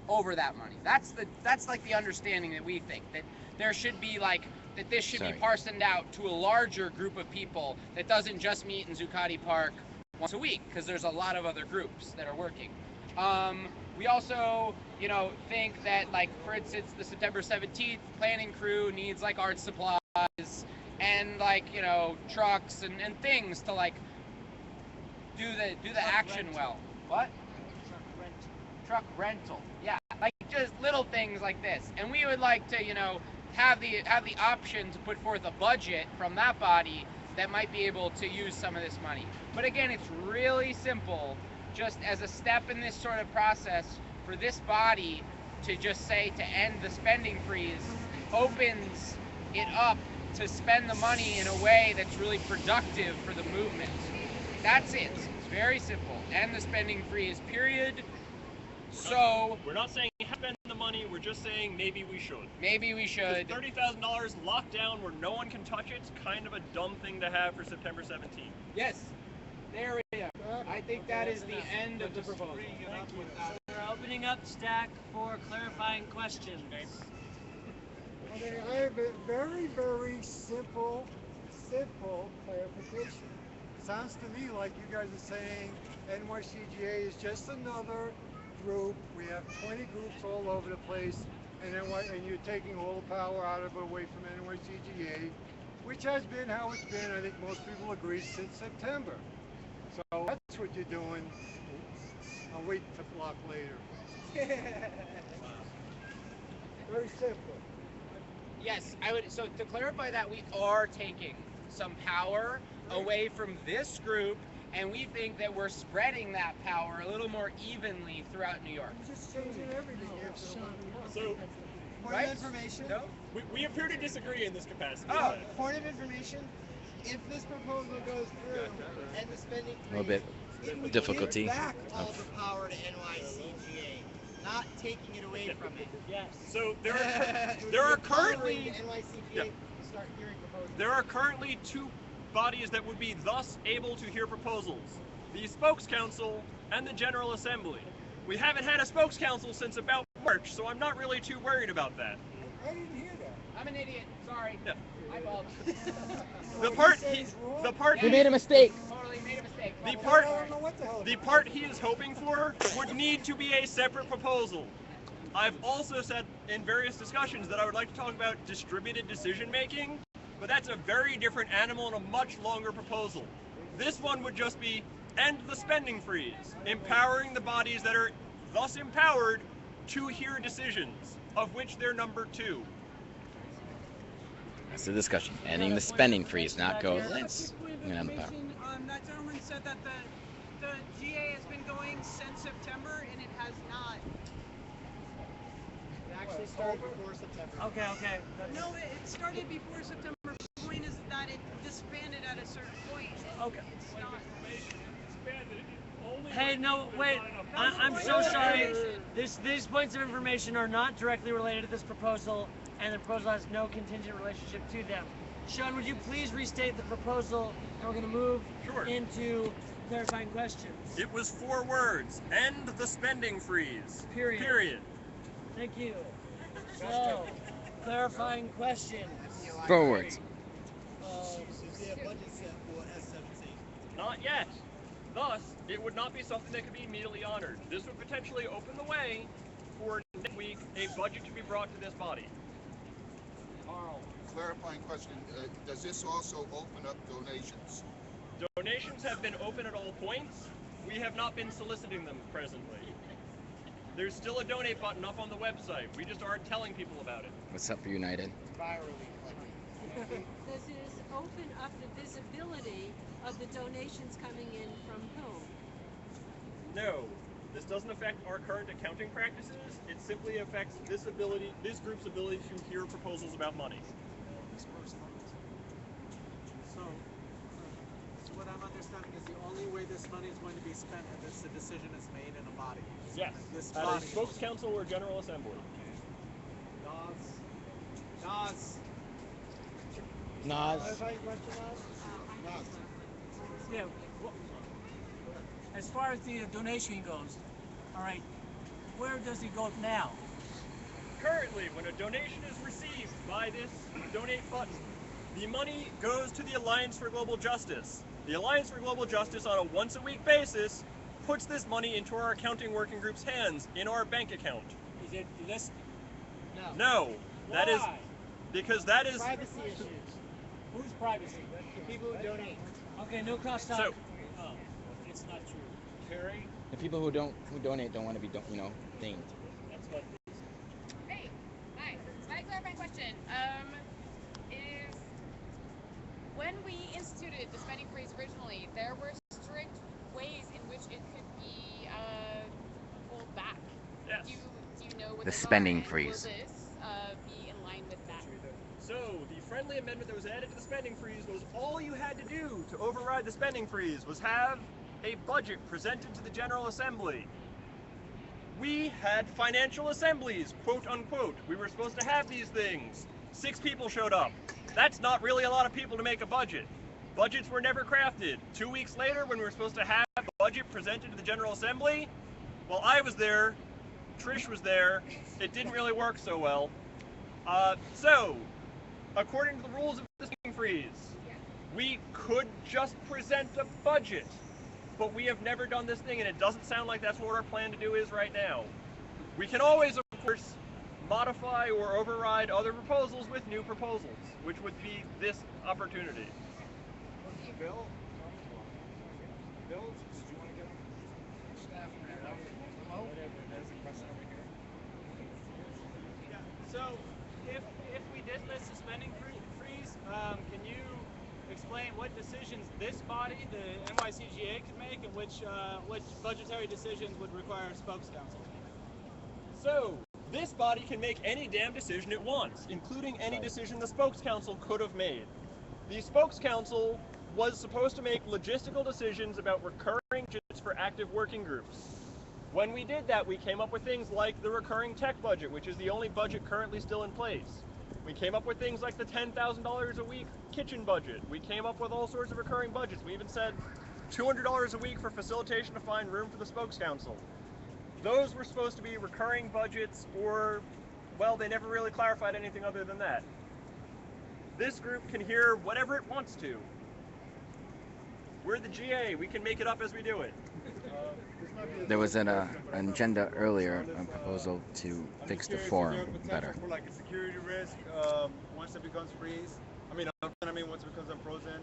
over that money. That's like the understanding that we think, that there should be like, that this should be parceled out to a larger group of people that doesn't just meet in Zuccotti Park once a week, because there's a lot of other groups that are working. We also, think that, like, for instance, the September 17th planning crew needs like art supplies and like, trucks and things to like do the action well. What? Truck rental. Yeah, like just little things like this. And we would like to, have the option to put forth a budget from that body that might be able to use some of this money. But again, it's really simple, just as a step in this sort of process for this body to just say to end the spending freeze opens it up to spend the money in a way that's really productive for the movement. That's it. It's very simple. End the spending freeze, period. So we're not saying spend the money, we're just saying maybe we should. Maybe we should. $30,000 locked down where no one can touch it's kind of a dumb thing to have for September 17th. Yes. There we go. I think that is the end of the proposal. We're opening up stack for clarifying questions. Okay, I have a very, very simple clarification. Sounds to me like you guys are saying NYCGA is just another group. We have 20 groups all over the place, and you're taking all the power out of it away from NYCGA, which has been how it's been, I think most people agree, since September. So that's what you're doing. I'll wait to block later. Very simple. Yes, I would. So to clarify that, we are taking some power away from this group, and we think that we're spreading that power a little more evenly throughout New York. You're just changing everything here. So, point of information. No? we appear to disagree in this capacity. Oh. Point of information. If this proposal goes through and the spending A little bit it would difficulty give back all the power to NYCGA, not taking it away from it. Yes. So there It are would be empowering currently the NYCGA Yeah. to start hearing proposals. there are currently two bodies that would be thus able to hear proposals: the Spokes Council and the General Assembly. We haven't had a Spokes Council since about March, so I'm not really too worried about that. I didn't hear that. I'm an idiot. Sorry. Yeah. I apologize. The part We made a mistake. Totally made a mistake. The I part don't know what the hell. the part he is hoping for would need to be a separate proposal. I've also said in various discussions that I would like to talk about distributed decision making, but that's a very different animal and a much longer proposal. This one would just be end the spending freeze, empowering the bodies that are thus empowered to hear decisions, of which they're number 2. That's the discussion. Ending the spending freeze, not go. Let's. That gentleman said that the GA has been going since September, and it has not. It actually started before September. Okay. No, it started before September. The point is that it disbanded at a certain point. Okay. It's not. Hey, no, wait. I'm so sorry. These points of information are not directly related to this proposal, and the proposal has no contingent relationship to them. Sean, would you please restate the proposal, and we're going to move Sure. into clarifying questions. It was 4 words: end the spending freeze. Period. Thank you. So, clarifying questions. 4 words. Is there a budget set for S17? Not yet. Thus, it would not be something that could be immediately honored. This would potentially open the way for next week a budget to be brought to this body. Carl, clarifying question, does this also open up donations? Donations have been open at all points. We have not been soliciting them presently. There's still a donate button up on the website. We just aren't telling people about it. What's up for United? Does this open up the visibility of the donations coming in from whom? No, this doesn't affect our current accounting practices. It simply affects this group's ability to hear proposals about money. So what I'm understanding is the only way this money is going to be spent is the decision is made in a body. Yes, This at a body. spokes council or general assembly. Nas. Nas. Yeah. As far as the donation goes, all right. where does he go now? Currently, when a donation is received by this donate button, the money goes to the Alliance for Global Justice. The Alliance for Global Justice, on a once-a-week basis, puts this money into our accounting working group's hands in our bank account. Is it listed? No, that is Why? because that is Privacy issues. Whose privacy? The people who donate. Okay, no crosstalk. So- Oh, it's not true. Carrie, The people who donate don't want to be dinged. that's what. Hey, hi. My clarifying question is when we instituted the spending freeze originally, there were strict ways in which it could be pulled back. Yes. Do you know what The those spending are, and freeze. Will this be in line with that? So, the friendly amendment that was added to the spending freeze was all you had to do to override the spending freeze was have a budget presented to the General Assembly. We had financial assemblies, quote unquote. We were supposed to have these things. 6 people showed up. That's not really a lot of people to make a budget. Budgets were never crafted. 2 weeks later, when we were supposed to have a budget presented to the General Assembly, well, I was there, Trish was there, it didn't really work so well. So, according to the rules of the spending freeze, we could just present a budget, but we have never done this thing, and it doesn't sound like that's what our plan to do is right now. We can always, of course, modify or override other proposals with new proposals, which would be this opportunity. Bill, did you want to get on staff? Hello? There's a question over here. Yeah. So, if we did this spending freeze, can you explain what decisions this body, the NYCGA, could make, and which budgetary decisions would require a spokes council? So, this body can make any damn decision it wants, including any decision the spokes council could have made. The spokes council was supposed to make logistical decisions about recurring budgets for active working groups. When we did that, we came up with things like the recurring tech budget, which is the only budget currently still in place. We came up with things like the $10,000 a week kitchen budget. We came up with all sorts of recurring budgets. We even said $200 a week for facilitation to find room for the spokes council. Those were supposed to be recurring budgets, or, well, they never really clarified anything other than that. This group can hear whatever it wants to. We're the GA, we can make it up as we do it. There was an agenda earlier, a proposal to fix the forum better. For like a security risk, once it becomes freeze. Once it becomes unfrozen,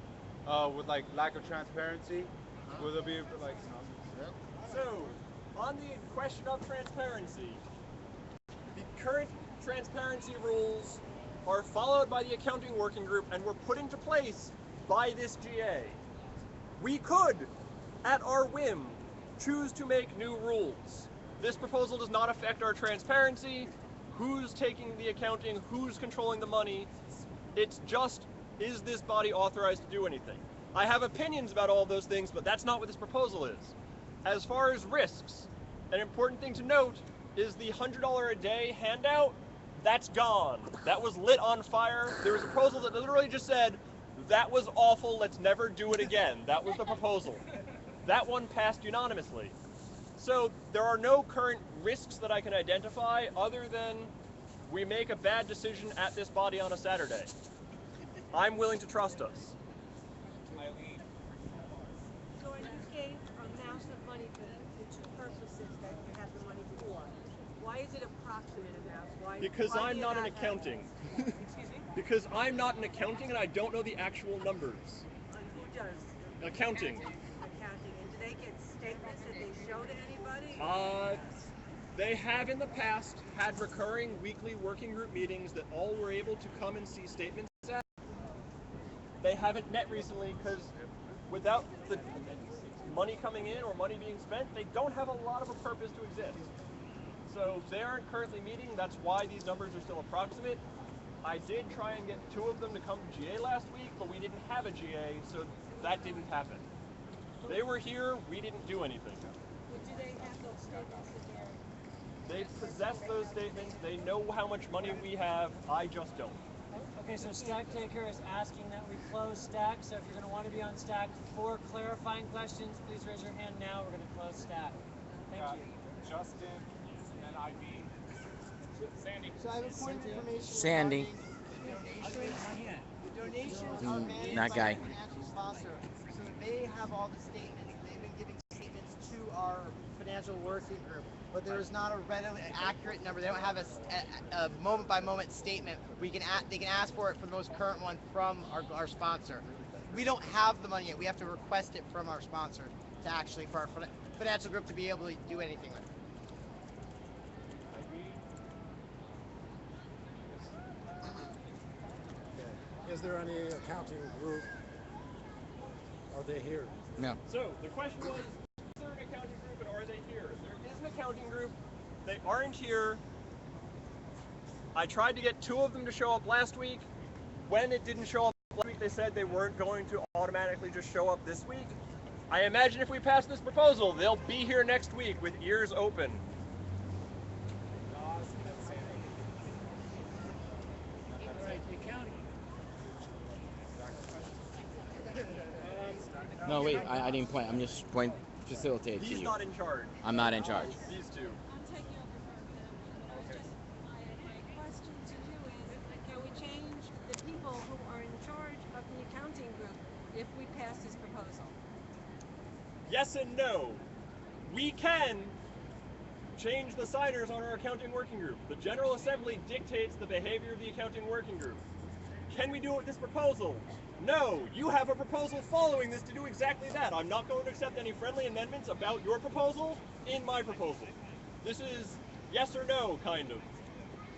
with like lack of transparency, will there be like? So, on the question of transparency, the current transparency rules are followed by the accounting working group and were put into place by this GA. We could, at our whim, choose to make new rules. This proposal does not affect our transparency, who's taking the accounting, who's controlling the money. It's just, is this body authorized to do anything? I have opinions about all those things, but that's not what this proposal is. As far as risks, an important thing to note is the $100 a day handout, that's gone. That was lit on fire. There was a proposal that literally just said, that was awful, let's never do it again. That was the proposal. That one passed unanimously. So there are no current risks that I can identify other than we make a bad decision at this body on a Saturday. I'm willing to trust us. So when you gave amounts of money for the two purposes that you have the money for, why is it approximate amounts? Because why I'm do you not in have- accounting. Excuse me? Because I'm not in accounting and I don't know the actual numbers. And who does? Accounting. Accounting. And do they get statements that they show to anybody? They have in the past had recurring weekly working group meetings that all were able to come and see statements at. They haven't met recently because without the money coming in or money being spent, they don't have a lot of a purpose to exist. So they aren't currently meeting, that's why these numbers are still approximate. I did try and get 2 of them to come to GA last week, but we didn't have a GA, so that didn't happen. They were here, we didn't do anything. But do they have those statements in there? They possess those statements, they know how much money we have, I just don't. Okay, so Stack Taker is asking that we close Stack, so if you're going to want to be on Stack for clarifying questions, please raise your hand now. We're going to close Stack. Thank you. Justin, and Sandy. So I have a point of information Sandy. regarding the donations are managed That by guy. the financial sponsor. So they have all the statements. They've been giving statements to our financial working group, but there is not a readily accurate number. They don't have a moment-by-moment statement. They can ask for it for the most current one from our sponsor. We don't have the money yet. We have to request it from our sponsor to actually for our financial group to be able to do anything with it. Is there any accounting group? Are they here? No. So the question was, is there an accounting group and are they here? There is an accounting group. They aren't here. I tried to get 2 of them to show up last week. When it didn't show up last week, they said they weren't going to automatically just show up this week. I imagine if we pass this proposal, they'll be here next week with ears open. No, wait, I didn't point. I'm just facilitating to you. He's not in charge. I'm not in charge. These 2. I'm taking over for him. My question to you is, can we change the people who are in charge of the accounting group if we pass this proposal? Yes and no. We can change the signers on our accounting working group. The General Assembly dictates the behavior of the accounting working group. Can we do it with this proposal? No, you have a proposal following this to do exactly that. I'm not going to accept any friendly amendments about your proposal in my proposal. This is yes or no, kind of.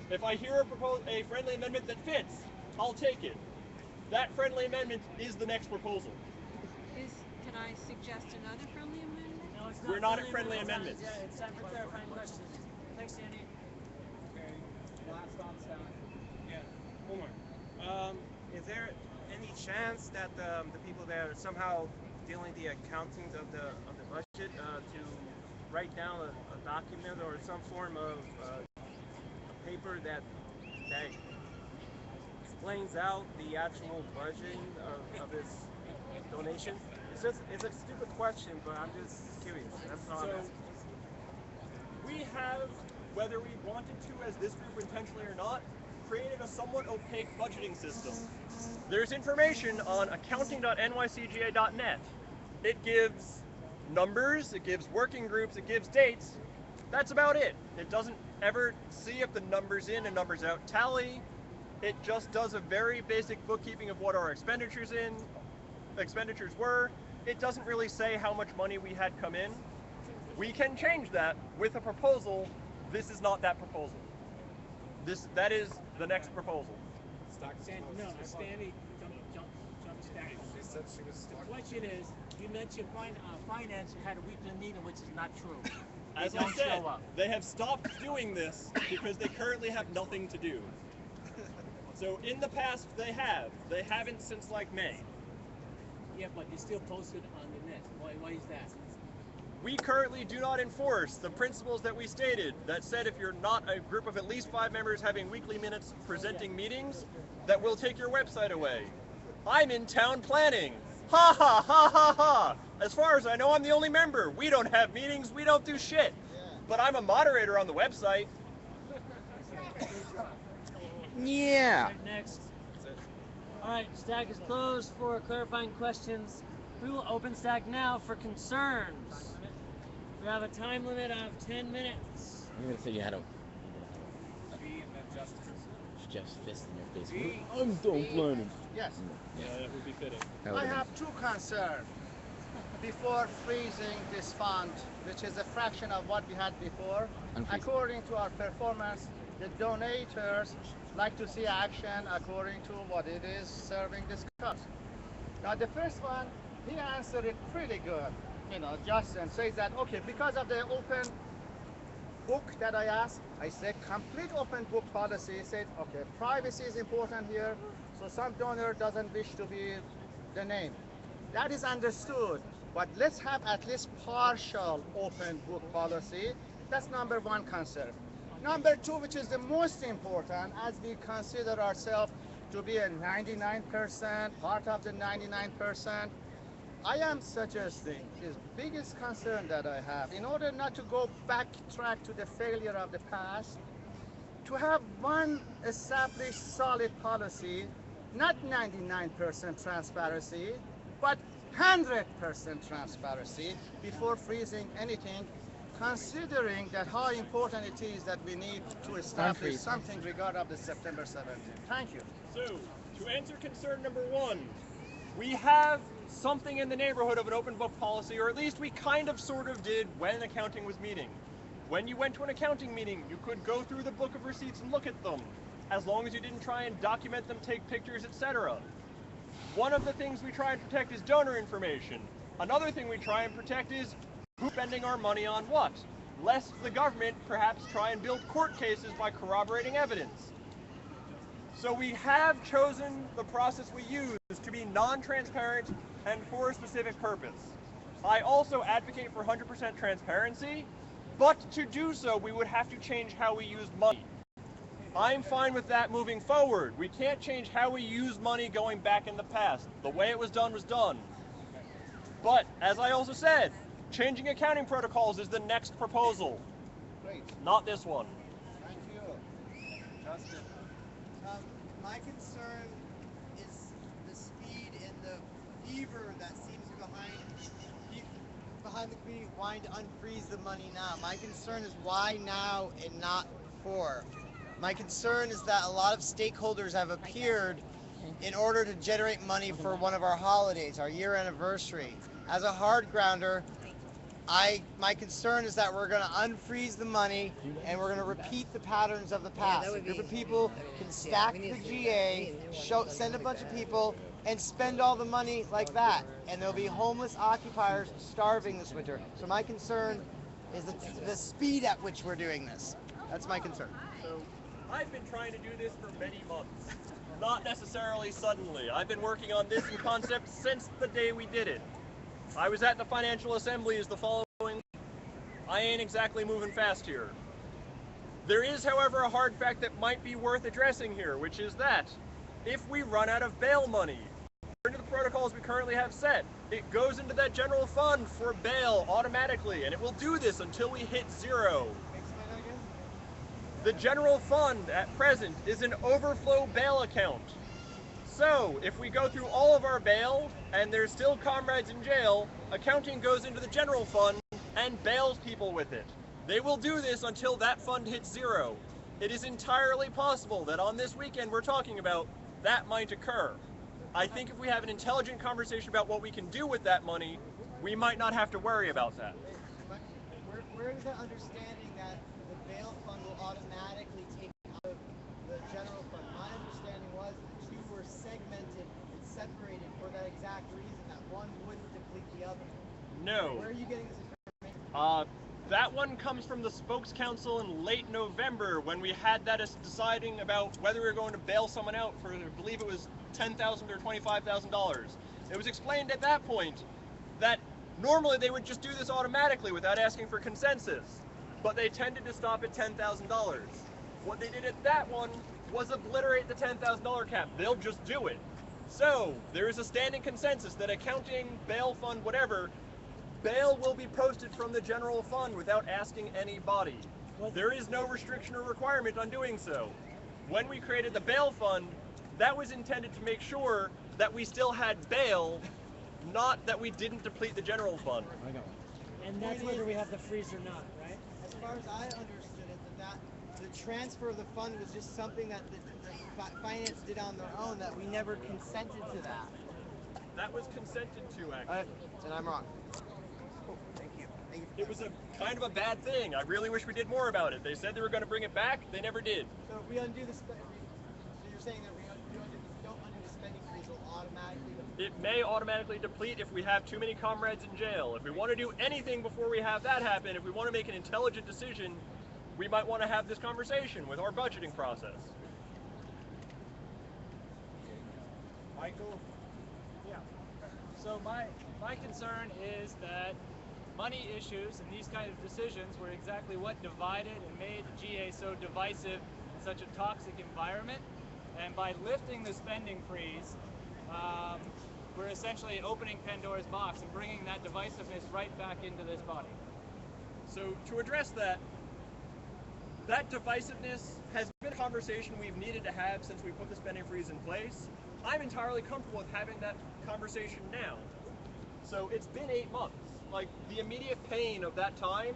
If I hear a friendly amendment that fits, I'll take it. That friendly amendment is the next proposal. Can I suggest another friendly amendment? No, it's not. We're not at friendly amendments. Yeah, it's time for clarifying questions. Thanks, Sandy. Okay, last on staff. Yeah, one more. Is there any chance that the people that are somehow dealing the accounting of the budget to write down a document or some form of paper that explains out the actual budget of this donation? It's a stupid question, but I'm just curious. That's all I'm asking. We have, whether we wanted to as this group intentionally or not, created a somewhat opaque budgeting system. There's information on accounting.nycga.net. It gives numbers, it gives working groups, it gives dates. That's about it. It doesn't ever see if the numbers in and numbers out tally. It just does a very basic bookkeeping of what our expenditures were. It doesn't really say how much money we had come in. We can change that with a proposal. This is not that proposal. That is the next proposal. Stanley, jump stack. The question is, you mentioned finance had a weekly meeting, which is not true. As I said, they have stopped doing this because they currently have nothing to do. So in the past they have. They haven't since like May. Yeah, but they still posted on the net. Why is that? We currently do not enforce the principles that we stated that said if you're not a group of at least 5 members having weekly minutes presenting meetings, that will take your website away. I'm in town planning. Ha ha ha ha ha! As far as I know, I'm the only member. We don't have meetings, we don't do shit. But I'm a moderator on the website. Yeah. Next. All right, stack is closed for clarifying questions. We will open stack now for concerns. We have a time limit of 10 minutes. I'm gonna figure out how to B and then justice. just fist in your face. I'm done planning. Yes. Yeah, that would be fitting. I have 2 concerns. Before freezing this fund, which is a fraction of what we had before, according to our performance, the donators like to see action according to what it is serving this cause. Now the first one, he answered it pretty good. Justin says that, okay, because of the open book that I asked, I said complete open book policy. He said, okay, privacy is important here, so some donor doesn't wish to be the name. That is understood, but let's have at least partial open book policy. That's number 1 concern. Number 2, which is the most important, as we consider ourselves to be a 99%, part of the 99%, I am suggesting is biggest concern that I have, in order not to go backtrack to the failure of the past, to have one established solid policy, not 99% transparency, but 100% transparency before freezing anything, considering that how important it is that we need to establish something regarding of the September 17th. Thank you. So, to answer concern number one, we have something in the neighborhood of an open book policy, or at least we kind of sort of did when accounting was meeting. When you went to an accounting meeting, you could go through the book of receipts and look at them, as long as you didn't try and document them, take pictures, etc. One of the things we try and protect is donor information. Another thing we try and protect is who's spending our money on what, lest the government perhaps try and build court cases by corroborating evidence. So we have chosen the process we use to be non-transparent and for a specific purpose. I also advocate for 100% transparency, but to do so we would have to change how we use money. I'm fine with that moving forward. We can't change how we use money going back in the past. The way it was done was done. But, as I also said, changing accounting protocols is the next proposal. Great. Not this one. Thank you. Justin. My concern is the speed and the fever that seems to be behind the community wanting to unfreeze the money now. My concern is why now and not before. My concern is that a lot of stakeholders have appeared in order to generate money for one of our holidays, our year anniversary. As a hard grounder, my concern is that we're going to unfreeze the money and we're going to repeat the patterns of the past. A group of people can stack the GA, send a bunch of people, and spend all the money like that. And there'll be homeless occupiers starving this winter. So my concern is the speed at which we're doing this. That's my concern. So, I've been trying to do this for many months. Not necessarily suddenly. I've been working on this concept since the day we did it. I was at the Financial Assemblies the following week. I ain't exactly moving fast here. There is, however, a hard fact that might be worth addressing here, which is that if we run out of bail money, according to the protocols we currently have set, it goes into that general fund for bail automatically, and it will do this until we hit zero. The general fund at present is an overflow bail account. So, if we go through all of our bail, and there's still comrades in jail, accounting goes into the general fund and bails people with it. They will do this until that fund hits zero. It is entirely possible that on this weekend we're talking about, that might occur. I think if we have an intelligent conversation about what we can do with that money, we might not have to worry about that. Where is that understanding that the bail fund will automatically take out of the general fund? My understanding was the two were segmented and separated for that exact reason, that one wouldn't deplete the other. No. Where are you getting this information? That one comes from the Spokes Council in late November when we had that as deciding about whether we were going to bail someone out for, I believe it was $10,000 or $25,000. It was explained at that point that normally they would just do this automatically without asking for consensus, but they tended to stop at $10,000. What they did at that one was obliterate the $10,000 cap. They'll just do it. So, there is a standing consensus that accounting, bail fund, whatever, bail will be posted from the general fund without asking anybody. There is no restriction or requirement on doing so. When we created the bail fund, that was intended to make sure that we still had bail, not that we didn't deplete the general fund. And that's whether we have the freeze or not, right? As far as I understood it, that the transfer of the fund was just something that the finance did on their own, that we never consented to that. That was consented to, actually. And I'm wrong. Thank you. It was a kind of a bad thing. I really wish we did more about it. They said they were going to bring it back. They never did. So if we undo the so you're saying that we don't undo the spending freeze, will automatically deplete? It may automatically deplete if we have too many comrades in jail. If we want to do anything before we have that happen, if we want to make an intelligent decision, we might want to have this conversation with our budgeting process. Michael? Yeah. So my concern is that money issues and these kind of decisions were exactly what divided and made the GA so divisive in such a toxic environment. And by lifting the spending freeze, we're essentially opening Pandora's box and bringing that divisiveness right back into this body. So to address that, that divisiveness has been a conversation we've needed to have since we put the spending freeze in place. I'm entirely comfortable with having that conversation now. So it's been 8 months. Like, the immediate pain of that time,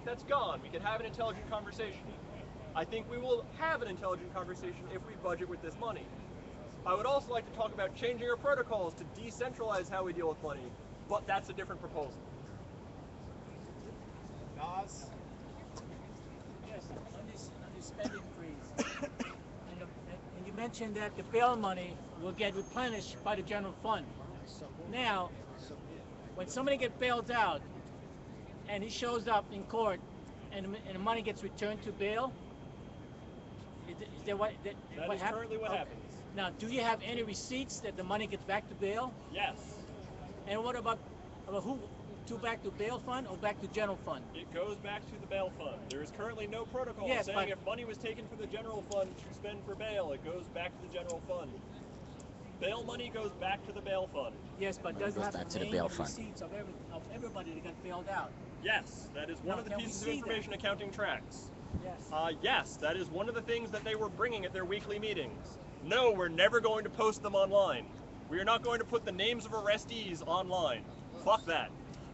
that's gone. We can have an intelligent conversation. I think we will have an intelligent conversation if we budget with this money. I would also like to talk about changing our protocols to decentralize how we deal with money, but that's a different proposal. Nas? Yes, on this spending freeze. and you mentioned that the bail money will get replenished by the general fund. Now, when somebody gets bailed out and he shows up in court and the money gets returned to bail, is that what happens? Currently what happens. Now, do you have any receipts that the money gets back to bail? Yes. And what about who? To back to bail fund or back to general fund? It goes back to the bail fund. There is currently no protocol saying if money was taken from the general fund to spend for bail, it goes back to the general fund. Bail money goes back to the bail fund. Yes, but does goes have back to the the bail fund. receipts of everybody that got bailed out? Yes, that is one of the pieces of information accounting tracks. Yes. Yes, that is one of the things that they were bringing at their weekly meetings. No, we're never going to post them online. We are not going to put the names of arrestees online. Fuck that.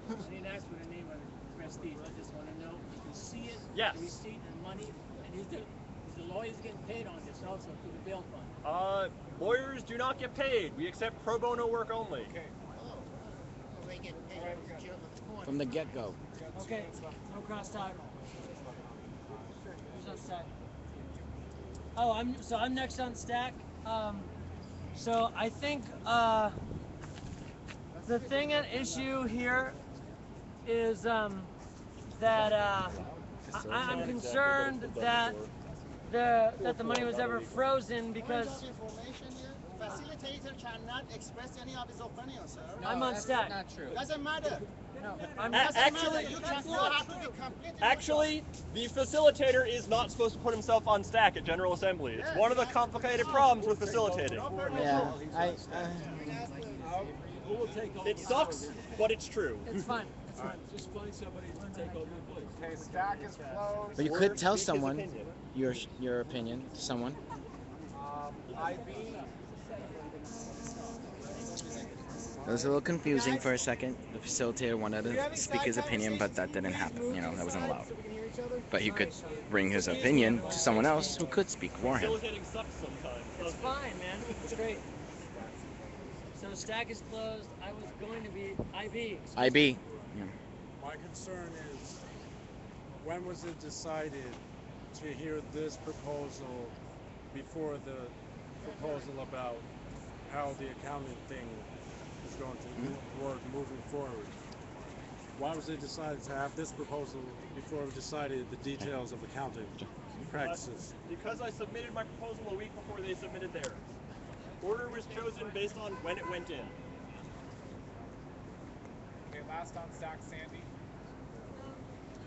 I didn't ask for the name of the trustees. I just want to know if you can see it, Yes. the receipt and money, and is the lawyers getting paid on this also through the bail fund? Lawyers do not get paid. We accept pro bono work only. From the get-go. Okay, no cross talk. Who's on stack? Oh, I'm next on stack. So I think the thing at issue here is that I'm concerned that the money was ever frozen because Facilitator cannot express any of his opinions, sir. No, I'm on stack. Not true. Doesn't matter. No, Actually, the facilitator is not supposed to put himself on stack at General Assembly. It's one of the complicated problems with facilitating. Yeah, It sucks, but it's true. It's fine. It's fine. Just find somebody to take over your place. Okay, stack is closed. but you could tell someone your opinion to someone. IB. It was a little confusing for a second. The facilitator wanted to speak his opinion, but that didn't happen. You know, that wasn't allowed. But he could bring his opinion to someone else who could speak for him. Facilitating sucks sometimes. It's fine, man. It's great. So stack is closed. I was going to be IB. IB. Yeah. My concern is, when was it decided to hear this proposal before the proposal about how the accounting thing is going to work moving forward? Why was it decided to have this proposal before we decided the details of accounting practices? Because I submitted my proposal a week before they submitted theirs. Order was chosen based on when it went in. Okay, last on stack, Sandy.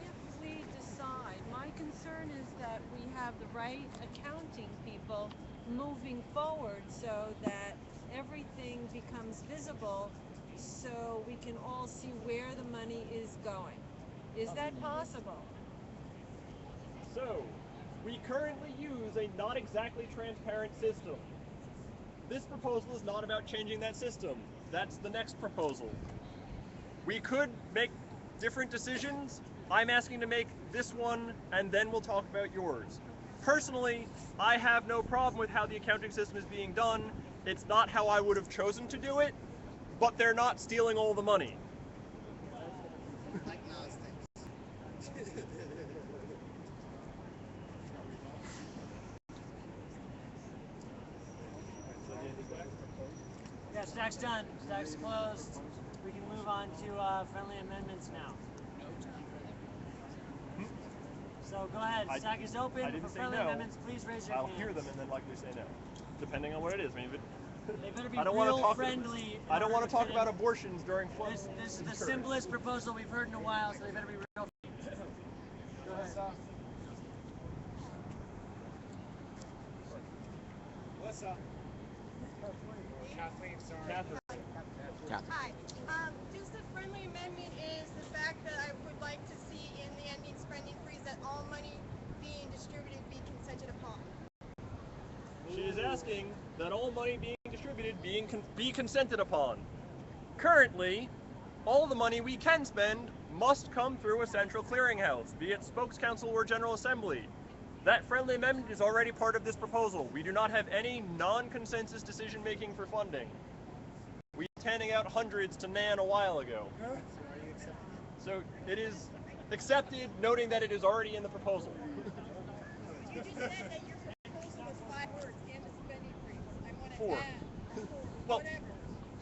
If we decide, my concern is that we have the right accounting people moving forward so that everything becomes visible so we can all see where the money is going. Is that possible? So, we currently use a not exactly transparent system. This proposal is not about changing that system. That's the next proposal. We could make different decisions. I'm asking to make this one, and then we'll talk about yours. Personally, I have no problem with how the accounting system is being done. It's not how I would have chosen to do it, but they're not stealing all the money. Yeah, stack's done. Stack's closed. We can move on to friendly amendments now. So go ahead. Stack is open. I didn't For say friendly no. amendments, please raise your I'll hands. hear them and then likely say no, depending on what it is. I mean, They better be I don't want to real talk. friendly. I don't want to talk fit about in. abortions during flood. This is the simplest proposal we've heard in a while, so they better be real friendly. Go ahead. Melissa. Kathleen, sorry. Catherine. Yeah. Hi. Just a friendly amendment is the fact that I would like to see in the ending spending freeze that all money being distributed be consented upon. She is asking that all money being distributed be consented upon. Currently, all the money we can spend must come through a central clearinghouse, be it Spokes Council or General Assembly. That friendly amendment is already part of this proposal. We do not have any non-consensus decision-making for funding. We were handing out hundreds to Nan a while ago. So it is accepted, noting that it is already in the proposal. You just said that your proposal was 5 words and a spending freeze. I want to 4. add. Well, Whatever.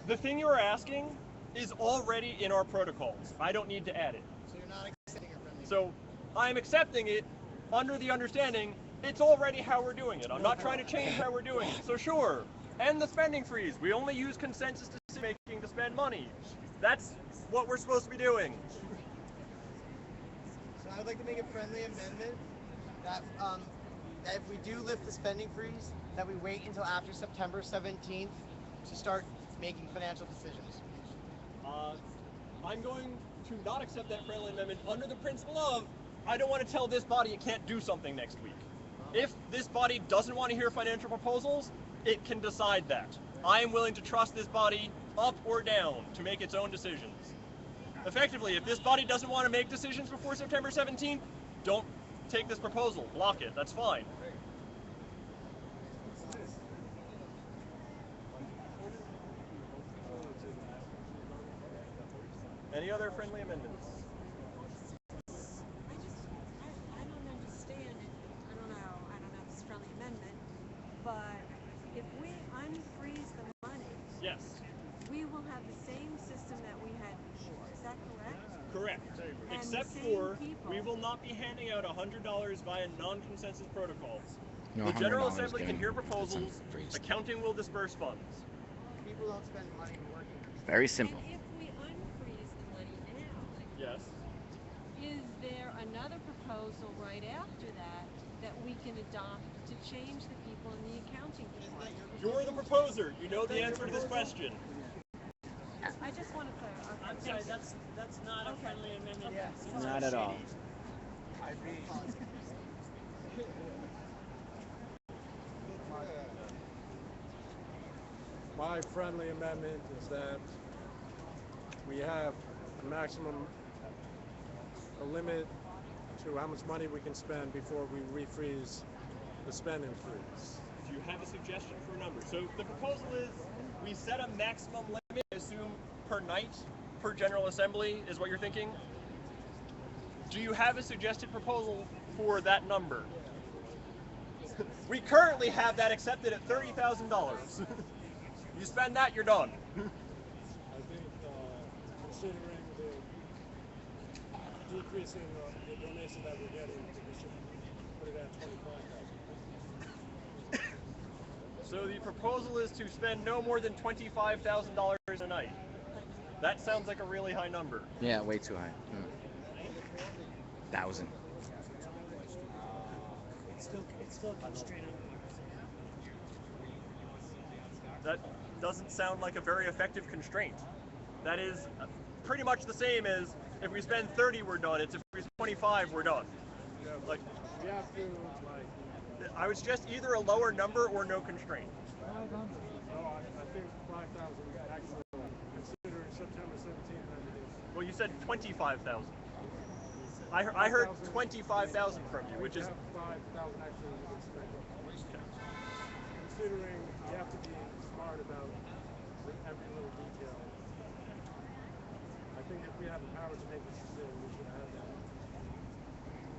the thing you are asking is already in our protocols. I don't need to add it. So you're not accepting it from me. So I'm accepting it under the understanding it's already how we're doing it. I'm not trying to change how we're doing it. So sure, end the spending freeze. We only use consensus decision making to spend money. That's what we're supposed to be doing. So I would like to make a friendly amendment that that if we do lift the spending freeze, that we wait until after September 17th to start making financial decisions. I'm going to not accept that friendly amendment under the principle of I don't want to tell this body it can't do something next week. If this body doesn't want to hear financial proposals, it can decide that. I am willing to trust this body up or down to make its own decisions. Effectively, if this body doesn't want to make decisions before September 17th, don't take this proposal, block it, that's fine. Any other friendly amendments? I don't understand it. I don't know if it's a friendly amendment, but if we unfreeze the money, Yes. we will have the same system that we had before. Is that correct? Correct. And Except the same for people. we will not be handing out $100 via non-consensus protocols. No The General $100 Assembly can given. hear It's proposals, unfreezed. accounting will disperse funds. People don't spend money working. Very simple. And if we unfreeze the money now, Yes. is there another proposal right after that that we can adopt to change the people in the accounting department? You're the proposer. You know the answer to this question. I just want to clarify. I'm sorry, that's not a friendly amendment. Yeah. Not at all. My friendly amendment is that we have a maximum, a limit to how much money we can spend before we refreeze the spending freeze. Do you have a suggestion for a number? So the proposal is we set a maximum limit, I assume per night, per General Assembly is what you're thinking? Do you have a suggested proposal for that number? We currently have that accepted at $30,000. You spend that, you're done. I think considering the decreasing the donation that we're getting, we should put it at 25,000. So the proposal is to spend no more than $25,000 a night. That sounds like a really high number. Yeah, way too high. 1,000. It's still a constraint on That doesn't sound like a very effective constraint. That is pretty much the same as if we spend 30, we're done. It's if we spend 25, we're done. Like, We have to, like, I would suggest either a lower number or no constraint. I think 5,000 actually, considering September 17th and everything. Well, you said 25,000. I heard 25,000 from you, which is... 5,000 actually we can spend. Considering you have to be smart about every little detail. I think if we have the power to make this decision, we should have that.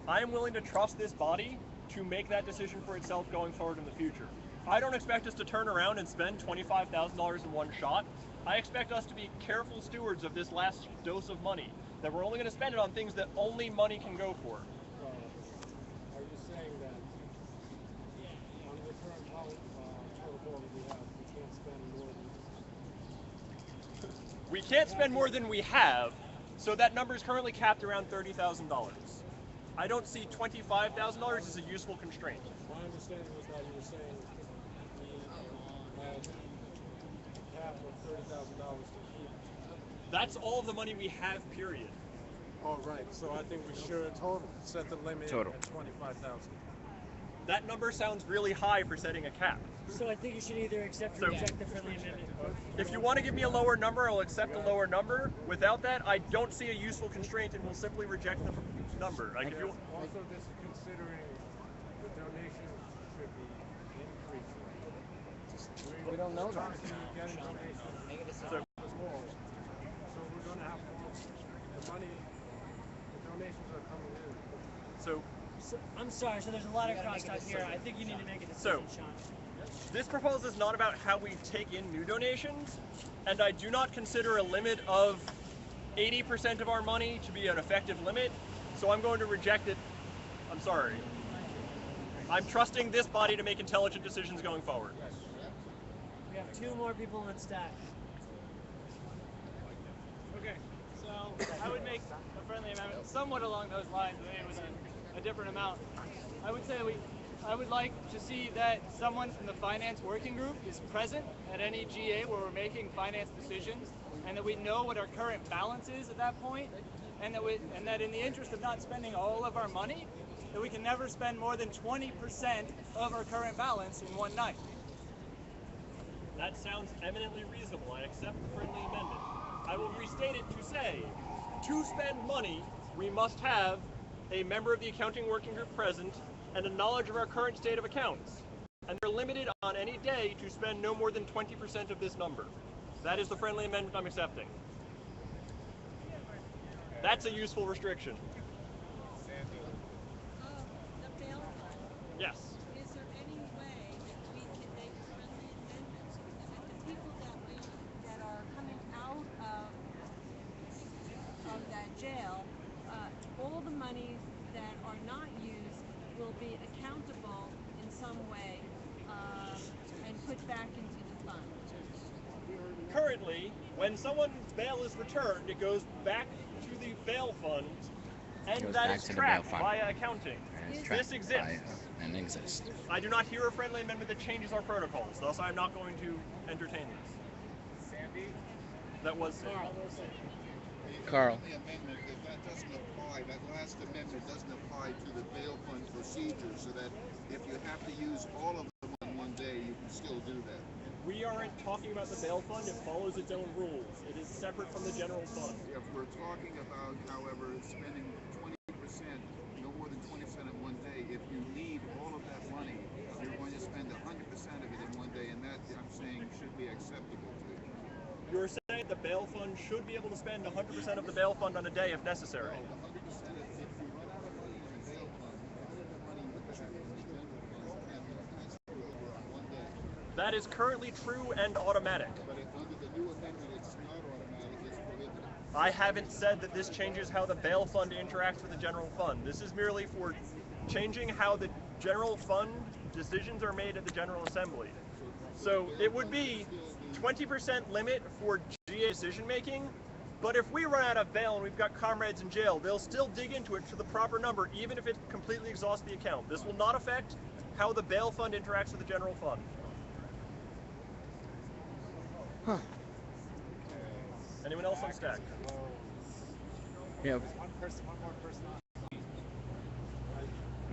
I am willing to trust this body to make that decision for itself going forward in the future. I don't expect us to turn around and spend $25,000 in one shot. I expect us to be careful stewards of this last dose of money, that we're only going to spend it on things that only money can go for. Are you saying that under the current protocol that we have, we can't spend more than... We can't spend more than we have, so that number is currently capped around $30,000. I don't see $25,000 as a useful constraint. My understanding was that you were saying we had a cap of $30,000 to keep That's all of the money we have, period. Oh, right. So I think we should set the limit Total. at 25,000. That number sounds really high for setting a cap. So I think you should either accept or reject the friendly amendment. If you want to give me a lower number, I'll accept a lower number. Without that, I don't see a useful constraint and will simply reject the number. Like, if you... Also, this is considering the donations should be increasing. We don't know that. Getting donations So, small. So we're going to have more. The money, the donations are coming in. So I'm sorry, so there's a lot of crosstalk here. I think you need to make a decision, Sean. This proposal is not about how we take in new donations, and I do not consider a limit of 80% of our money to be an effective limit, so I'm going to reject it. I'm sorry. I'm trusting this body to make intelligent decisions going forward. We have 2 more people on stack. Okay, so I would make a friendly amendment somewhat along those lines, maybe with a different amount. I would say I would like to see that someone from the finance working group is present at any GA where we're making finance decisions, and that we know what our current balance is at that point, and that in the interest of not spending all of our money, that we can never spend more than 20% of our current balance in one night. That sounds eminently reasonable. I accept the friendly amendment. I will restate it to say, to spend money, we must have a member of the accounting working group present and a knowledge of our current state of accounts. And they're limited on any day to spend no more than 20% of this number. That is the friendly amendment I'm accepting. That's a useful restriction. The bail fund. Yes. Is there any way that we can make friendly amendments that the people that are coming out of that jail, all the money that are not used will be accountable in some way and put back into the fund? Currently, when someone's bail is returned, it goes back to the bail fund, and that is tracked via accounting. This exists. And exists. I do not hear a friendly amendment that changes our protocols, thus I'm not going to entertain this. Sandy? That was Sandy. Carl. The amendment, that doesn't apply, that last amendment doesn't apply to the bail fund procedure, so that if you have to use all of them in one day, you can still do that. We aren't talking about the bail fund, it follows its own rules. It is separate from the general fund. If we're talking about, however, spending 20%, no more than 20% in one day, if you need all of that money, you're going to spend 100% of it in one day, and that, I'm saying, should be acceptable to you. You're saying the bail fund should be able to spend 100% of the bail fund on a day if necessary. No, 100% if you run out of money in the bail fund, all of the money with you in the general fund can be transferred over on one day. That is currently true and automatic. But under the new amendment, it's not automatic, it's prohibited. I haven't said that this changes how the bail fund interacts with the general fund. This is merely for changing how the general fund decisions are made at the General Assembly. So it would be 20% limit for GA decision making, but if we run out of bail and we've got comrades in jail, they'll still dig into it to the proper number, even if it completely exhausts the account. This will not affect how the bail fund interacts with the general fund. Huh. Anyone else on stack? Yeah. One more person.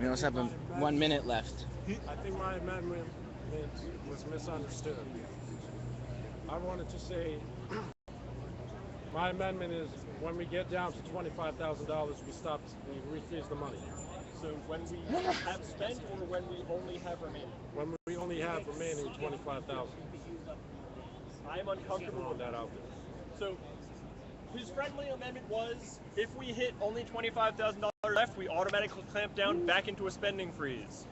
We also have 1 minute left. I think my amendment was misunderstood. I wanted to say my amendment is when we get down to $25,000, we refreeze the money. So when we have spent or when we only have remaining? When we only have remaining 25,000. I am uncomfortable with that out there. So his friendly amendment was, if we hit only $25,000 left, we automatically clamp down back into a spending freeze.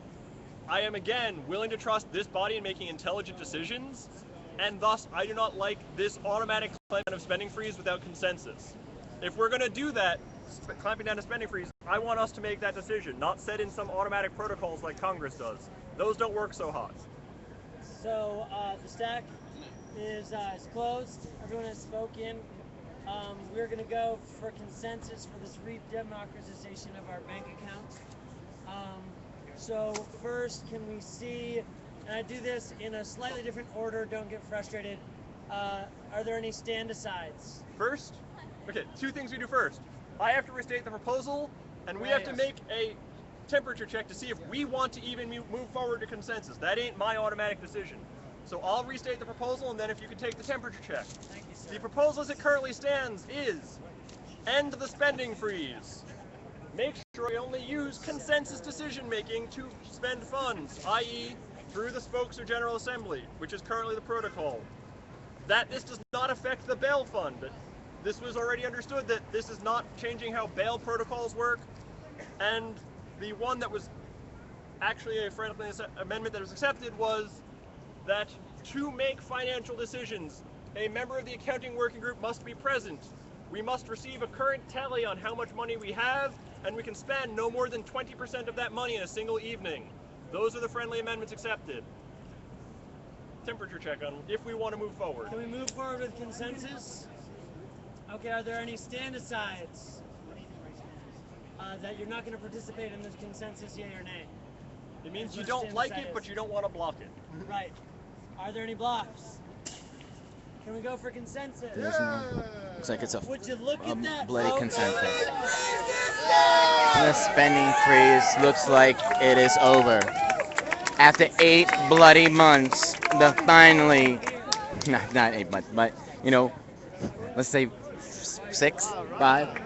I am again willing to trust this body in making intelligent decisions, and thus I do not like this automatic clamping of spending freeze without consensus. If we're going to do that, clamping down a spending freeze, I want us to make that decision, not set in some automatic protocols like Congress does. Those don't work so hot. So the stack is closed. Everyone has spoken. We're going to go for consensus for this re-democratization of our bank accounts. So first, can we see, and I do this in a slightly different order, don't get frustrated. Are there any stand-asides? First, okay, two things we do first. I have to restate the proposal, and we have to make a temperature check to see if we want to even move forward to consensus. That ain't my automatic decision. So I'll restate the proposal, and then if you could take the temperature check. Thank you, sir. The proposal as it currently stands is end the spending freeze. Make sure we only use consensus decision-making to spend funds, i.e. through the spokes or General Assembly, which is currently the protocol. That this does not affect the bail fund. This was already understood that this is not changing how bail protocols work, and the one that was actually a friendly amendment that was accepted was that to make financial decisions, a member of the accounting working group must be present. We must receive a current tally on how much money we have, and we can spend no more than 20% of that money in a single evening. Those are the friendly amendments accepted. Temperature check on if we want to move forward. Can we move forward with consensus? Okay, are there any stand-asides that you're not going to participate in this consensus, yay or nay? It means you don't like it, but you don't want to block it. Right. Are there any blocks? Can we go for consensus? Looks like it's a Would you look at that, bloody folks? consensus. The spending freeze looks like it is over. After 8 bloody months, the finally, not 8 months, but, you know, let's say 6, 5.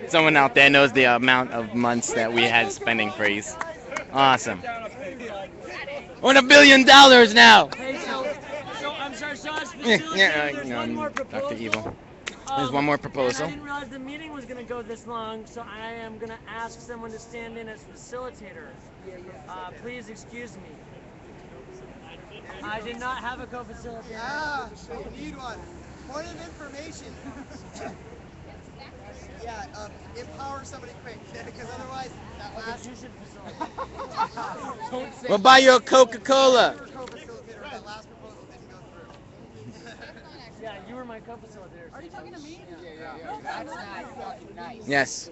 Someone out there knows the amount of months that we had spending freeze. Awesome. We're $1 billion now. Hey, so I'm sorry, so as Yeah, there's one more Dr. proposal. Evil. There's one more proposal. And I didn't realize the meeting was going to go this long, so I am going to ask someone to stand in as facilitator. Please excuse me. I did not have a co-facilitator. You need one. Point of information. Yeah, empower somebody quick, because otherwise that last. You should facilitate. Don't say We'll buy you a Coca-Cola. co-facilitator. That last proposal didn't go through. Yeah, you were my co-facilitator. Are you talking to me? Yeah. That's not fucking nice. Yes.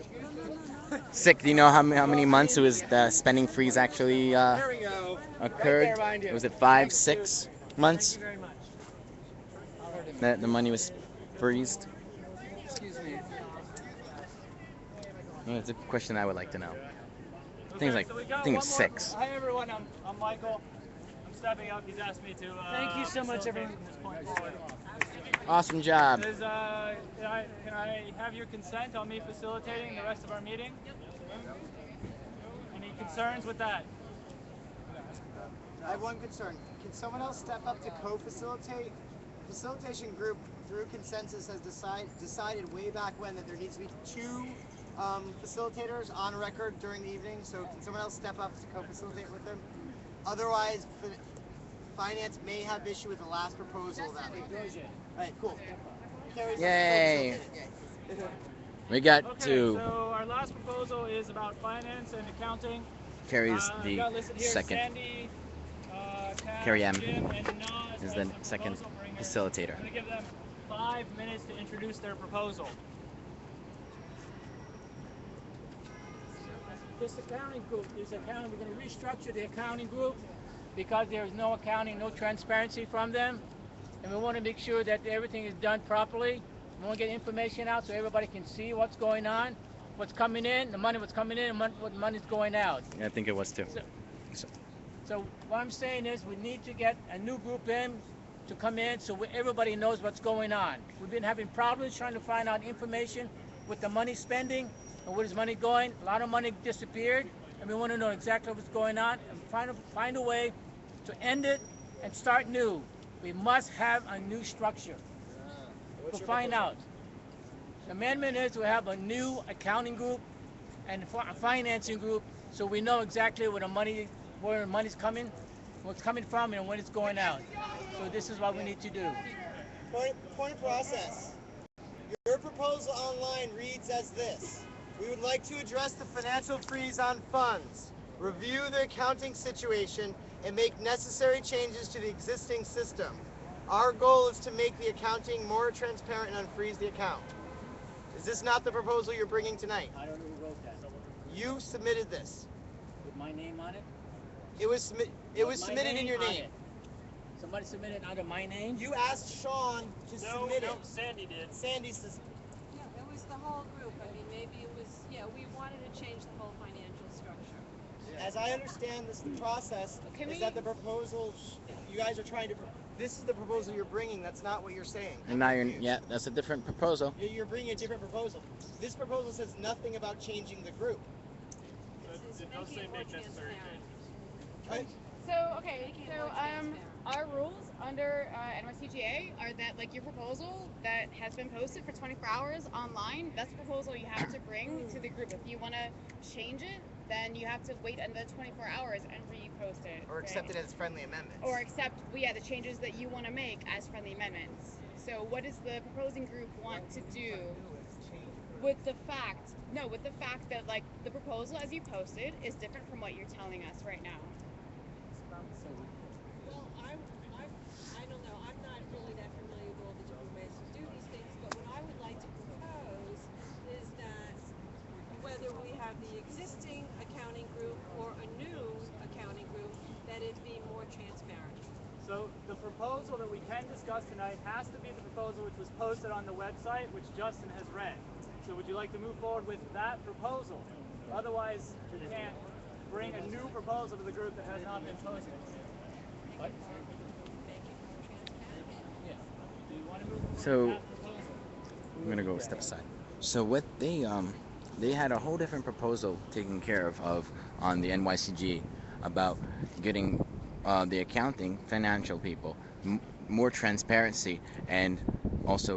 Sick. Do you know how many months it was the spending freeze actually occurred? Was it 5, 6 months? Thank you very much. That the money was freezed? Excuse me. Well, it's a question I would like to know. Okay, Things like, so we got I think one it's more- 6. Hi everyone, I'm Michael. I'm stepping up. He's asked me to. Thank you so much, everyone. From this point forward. Awesome job. Can I have your consent on me facilitating the rest of our meeting? Any concerns with that? I have one concern. Can someone else step up to co-facilitate? Facilitation group, through consensus, has decided way back when that there needs to be 2 facilitators on record during the evening. So can someone else step up to co-facilitate with them? Otherwise, finance may have issue with the last proposal that we did. All right, cool. Carrie's Yay. We got Okay, to so our last proposal is about finance and accounting. Carrie's I've the got listed here second. Sandy, Cass, Carrie M Jim, and Naz is as the second proposal bringers. facilitator. I'm going to give them 5 minutes to introduce their proposal. This accounting group, we're going to restructure the accounting group because there is no accounting, no transparency from them. And we want to make sure that everything is done properly. We want to get information out so everybody can see what's going on, what's coming in, the money what's coming in, and what money's going out. Yeah, I think it was too. So what I'm saying is we need to get a new group in to come in so everybody knows what's going on. We've been having problems trying to find out information with the money spending and where is money going. A lot of money disappeared, and we want to know exactly what's going on and find a way to end it and start new. We must have a new structure. We'll find out. The amendment is to have a new accounting group and a financing group so we know exactly where the money's coming, what's coming from, and when it's going out. So this is what we need to do. Point of process. Your proposal online reads as this. We would like to address the financial freeze on funds, review the accounting situation, and make necessary changes to the existing system. Our goal is to make the accounting more transparent and unfreeze the account. Is this not the proposal you're bringing tonight? I don't know who wrote that. You submitted this. With my name on it? It was submitted in your name. Somebody submitted under my name? You asked Sean to submit No, it. Sandy did. Sandy says, Yeah, it was the whole group. I mean, maybe it was, yeah, we wanted to change the whole financial structure. as I understand this, the process is that the proposal you guys are trying to. This is the proposal you're bringing. That's not what you're saying. And now yeah, that's a different proposal. You're bringing a different proposal. This proposal says nothing about changing the group. It does say make necessary changes. Our rules under NYCGA are that, like, your proposal that has been posted for 24 hours online, that's the proposal you have to bring to the group. If you want to change it, then you have to wait another 24 hours and repost it. Or accept it as friendly amendments. Or accept, the changes that you want to make as friendly amendments. So what does the proposing group want to do with the fact that, like, the proposal as you posted is different from what you're telling us right now? Well, I don't know. I'm not really that familiar with all the different ways to do these things, but what I would like to propose is that whether we have the existing accounting group or a new accounting group, that it be more transparent. So the proposal that we can discuss tonight has to be the proposal which was posted on the website, which Justin has read. So would you like to move forward with that proposal? Otherwise, you can't bring a new proposal to the group that has not been posted. What? Yeah. Do you want to move forward So with that proposal? I'm gonna go a step aside. So what they had a whole different proposal taken care of on the NYCG about getting the accounting financial people more transparency and also